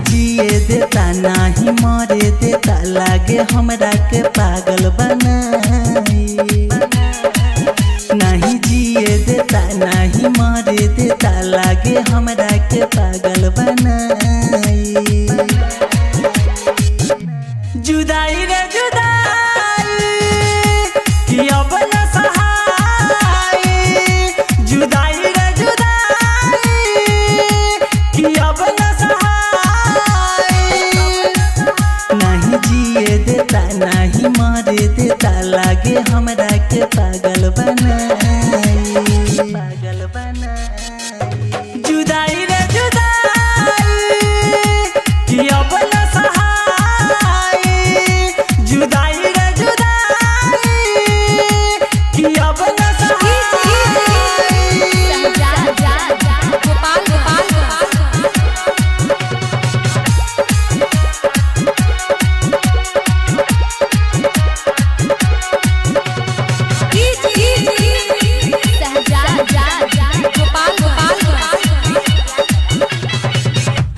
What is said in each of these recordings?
जिए देता नहीं मरे देता लागे हमरा के पागल बनाई। नहीं जिए देता नहीं मरे देता लागे हमरा के पागल बनाई। जुदाई रे जुदाई कि अब न सहाय। जुदाई रे जुदाई कि अब न सहाय। नहीं जिए देता नहीं मरे देता लागे हमरा के पागल बनाई। पागल बनाई। जुदाई रे जुदाई कि अब न सहाय। जुदाई रे जुदाई कि अब न सहाय।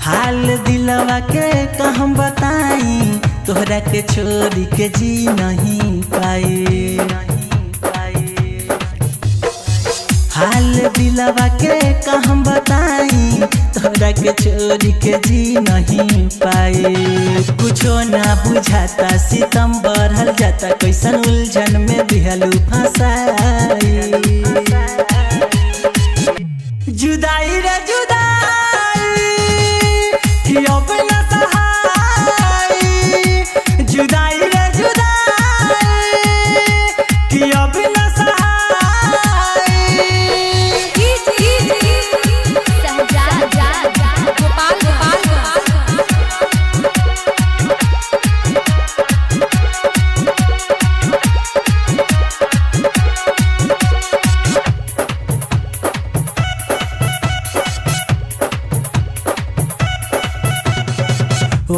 हाल दिलवा के कहम बताई तोहरा के छोड़ी के जी नहीं पाए। हाल दिलवा के कहम बताई तोहरा के छोड़ी के जी नहीं पाए। कुछो ना बुझाता सितम बढ़ल जाता कैसन उलझन में दिहलू फंसाई। जुदाई रे जुदाई कि अब न सहाय। जुदाई रे जुदाई कि अब न सहाय।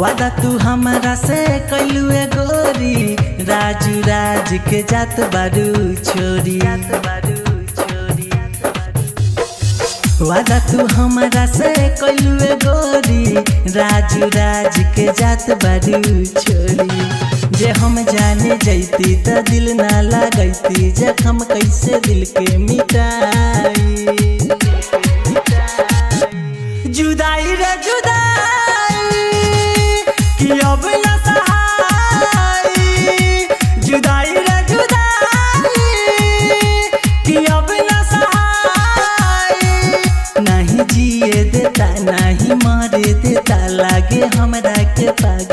वादा तू हमरा से कैलुए गोरी राजू राज के जात बारू छोरी। वादा तू हमरा से कैलुए गोरी राजू राज के जात बारू छोरी। जे हम जाने जैती त दिल ना लगैती जखम कैसे दिल के मिटाई। जुदाई रे जुदाई कि अब न सहाय। जुदाई रे जुदाई कि अब न सहाय। नहीं जिए देता नहीं मरे देता लागे हमरा के पागल